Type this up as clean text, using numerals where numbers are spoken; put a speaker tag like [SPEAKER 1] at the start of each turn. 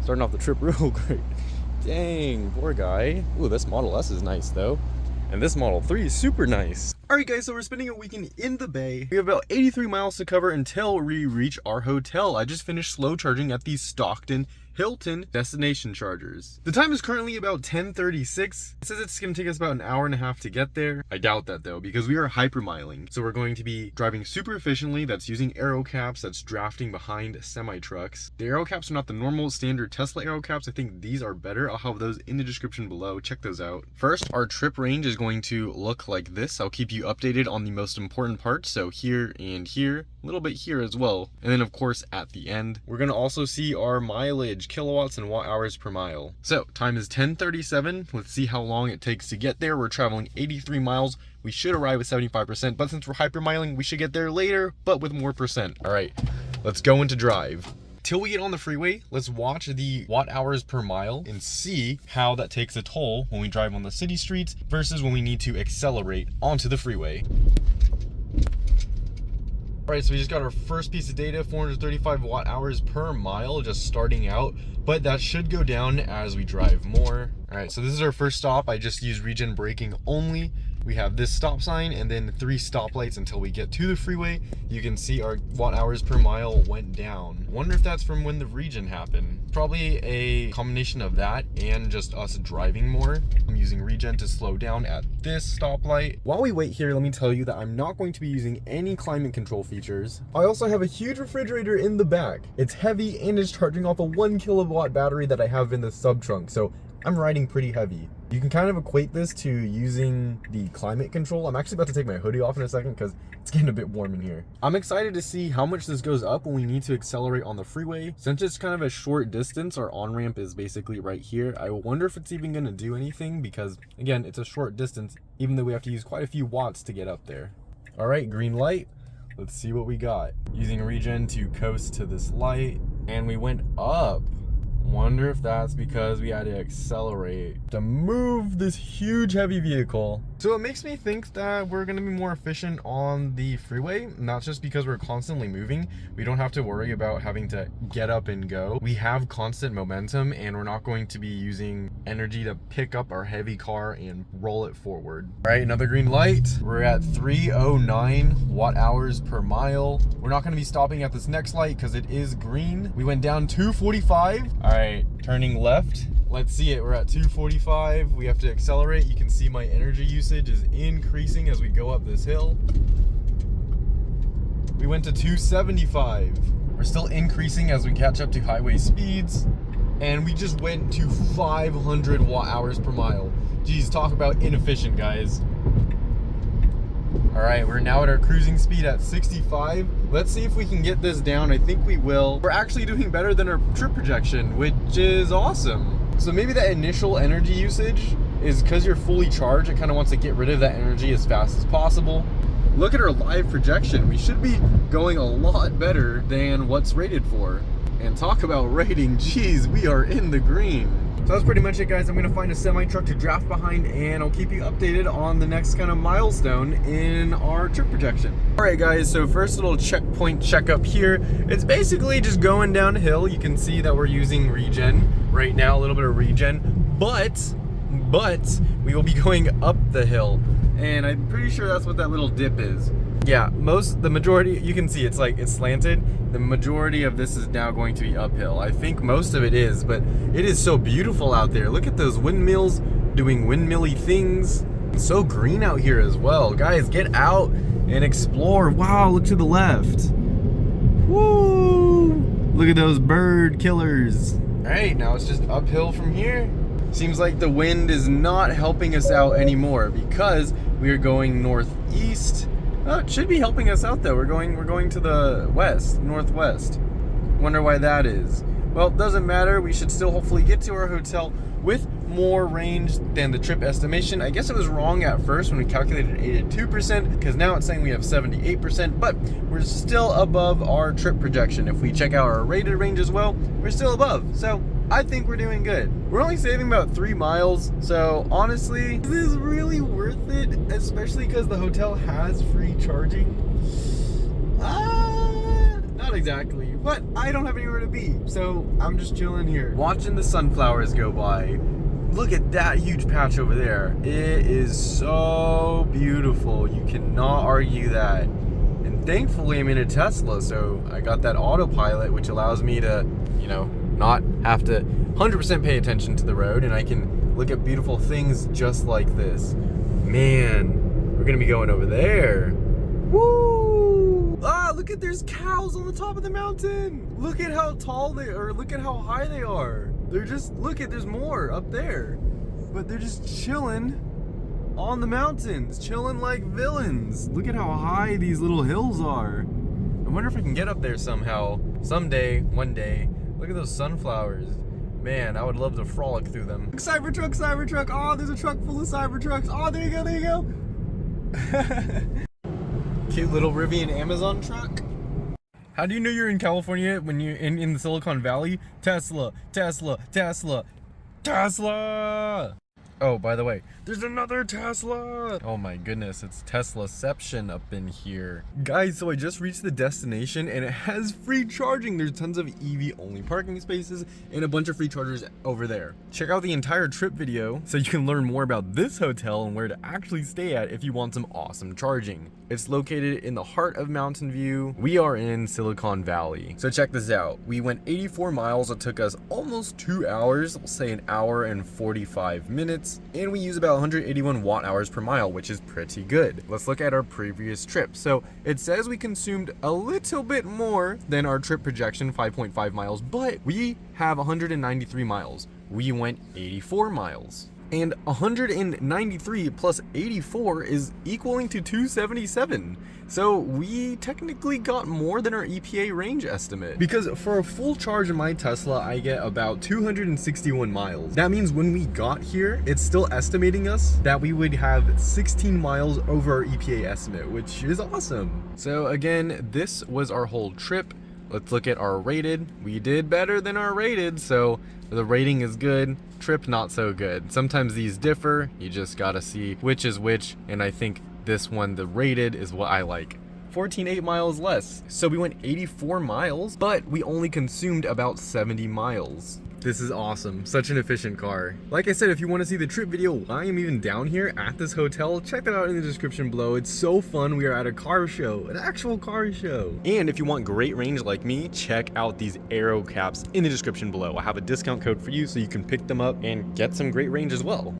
[SPEAKER 1] Starting off the trip real great. Dang, poor guy. Ooh, this Model S is nice though. And this Model 3 is super nice. Alright guys, so we're spending a weekend in the Bay. We have about 83 miles to cover until we reach our hotel. I just finished slow charging at the Stockton Hilton destination chargers. The time is currently about 10:36. It says it's going to take us about an hour and a half to get there. I doubt that though, because we are hypermiling. So we're going to be driving super efficiently. That's using aero caps. That's drafting behind semi-trucks. The aero caps are not the normal standard Tesla aero caps. I think these are better. I'll have those in the description below. Check those out. First, our trip range is going to look like this. I'll keep you updated on the most important parts. So here and here, a little bit here as well. And then of course at the end, we're going to also see our mileage, kilowatts and watt hours per mile. So time is 10:37. Let's see how long it takes to get there. We're traveling 83 miles. We should arrive at 75%, but since we're hypermiling, we should get there later, but with more percent. All right, let's go into drive. Till we get on the freeway, let's watch the watt hours per mile and see how that takes a toll when we drive on the city streets versus when we need to accelerate onto the freeway. All right, so we just got our first piece of data, 435 watt hours per mile, just starting out, but that should go down as we drive more. All right, so this is our first stop. I just used regen braking only. We have this stop sign and then 3 stoplights until we get to the freeway. You can see our watt hours per mile went down. Wonder if that's from when the regen happened. Probably a combination of that and just us driving more. I'm using regen to slow down at this stoplight. While we wait here, let me tell you that I'm not going to be using any climate control features. I also have a huge refrigerator in the back. It's heavy and is charging off a 1 kilowatt battery that I have in the sub trunk. So I'm riding pretty heavy. You can kind of equate this to using the climate control. I'm actually about to take my hoodie off in a second because it's getting a bit warm in here. I'm excited to see how much this goes up when we need to accelerate on the freeway. Since it's kind of a short distance, our on-ramp is basically right here. I wonder if it's even going to do anything because, again, it's a short distance, even though we have to use quite a few watts to get up there. All right, green light. Let's see what we got. Using regen to coast to this light, and we went up. Wonder if that's because we had to accelerate to move this huge heavy vehicle. So it makes me think that we're going to be more efficient on the freeway, not just because we're constantly moving. We don't have to worry about having to get up and go. We have constant momentum and we're not going to be using energy to pick up our heavy car and roll it forward. All right, another green light. We're at 309 watt hours per mile. We're not going to be stopping at this next light because it is green. We went down 245. All right, turning left. Let's see it. We're at 245. We have to accelerate. You can see my energy usage is increasing as we go up this hill. We went to 275. We're still increasing as we catch up to highway speeds. And we just went to 500 watt hours per mile. Geez, talk about inefficient, guys. All right, we're now at our cruising speed at 65. Let's see if we can get this down. I think we will. We're actually doing better than our trip projection, which is awesome. So maybe that initial energy usage is because you're fully charged. It kind of wants to get rid of that energy as fast as possible. Look at our live projection. We should be going a lot better than what's rated for. And talk about rating, geez, we are in the green. So that's pretty much it, guys. I'm gonna find a semi-truck to draft behind and I'll keep you updated on the next kind of milestone in our trip projection. All right, guys, so first little checkpoint checkup here. It's basically just going downhill. You can see that we're using regen right now, a little bit of regen, but we will be going up the hill. And I'm pretty sure that's what that little dip is. Yeah, the majority, you can see it's slanted. The majority of this is now going to be uphill. I think most of it is, but it is so beautiful out there. Look at those windmills doing windmilly things. It's so green out here as well. Guys, get out and explore. Wow, look to the left. Woo! Look at those bird killers. All right, now it's just uphill from here. Seems like the wind is not helping us out anymore because we are going northeast. Oh, it should be helping us out though. We're going to the west, northwest. Wonder why that is. Well, it doesn't matter. We should still hopefully get to our hotel with more range than the trip estimation. I guess it was wrong at first when we calculated 82% because now it's saying we have 78%, but we're still above our trip projection. If we check out our rated range as well, we're still above. So I think we're doing good. We're only saving about 3 miles. So honestly, this is really worth it, especially because the hotel has free charging. Not exactly, but I don't have anywhere to be, so I'm just chilling here, watching the sunflowers go by. Look at that huge patch over there. It is so beautiful. You cannot argue that. And thankfully I'm in a Tesla, so I got that autopilot, which allows me to, you know, not have to 100% pay attention to the road, and I can look at beautiful things just like this. Man, we're gonna be going over there. Woo! Ah, look at, there's cows on the top of the mountain. Look at how tall they are, look at how high they are. They're just, look at, there's more up there. But they're just chilling on the mountains, chilling like villains. Look at how high these little hills are. I wonder if I can get up there somehow, someday, one day. Look at those sunflowers. Man, I would love to frolic through them. Cybertruck, Cybertruck. Oh, there's a truck full of Cybertrucks. Oh, there you go, there you go. Cute little Rivian Amazon truck. How do you know you're in California when you're in the Silicon Valley? Tesla, Tesla, Tesla, Tesla. Oh, by the way, there's another Tesla. Oh my goodness, it's Teslaception up in here. Guys, so I just reached the destination and it has free charging. There's tons of EV only parking spaces and a bunch of free chargers over there. Check out the entire trip video so you can learn more about this hotel and where to actually stay at if you want some awesome charging. It's located in the heart of Mountain View. We are in Silicon Valley. So check this out. We went 84 miles. It took us almost 2 hours, we'll say an hour and 45 minutes. And we use about 181 watt hours per mile, which is pretty good. Let's look at our previous trip. So it says we consumed a little bit more than our trip projection, 5.5 miles, but we have 193 miles. We went 84 miles. And 193 plus 84 is equaling to 277. So we technically got more than our EPA range estimate. Because for a full charge of my Tesla, I get about 261 miles. That means when we got here, it's still estimating us that we would have 16 miles over our EPA estimate, which is awesome. So again, this was our whole trip. Let's look at our rated. We did better than our rated, so the rating is good, trip not so good. Sometimes these differ, you just gotta see which is which, and I think this one, the rated, is what I like. 14.8 miles less, so we went 84 miles, but we only consumed about 70 miles. This is awesome, such an efficient car. Like I said, if you want to see the trip video while I'm even down here at this hotel, check that out in the description below. It's so fun. We are at a car show, an actual car show. And if you want great range like me, check out these AIRIO caps in the description below. I have a discount code for you so you can pick them up and get some great range as well.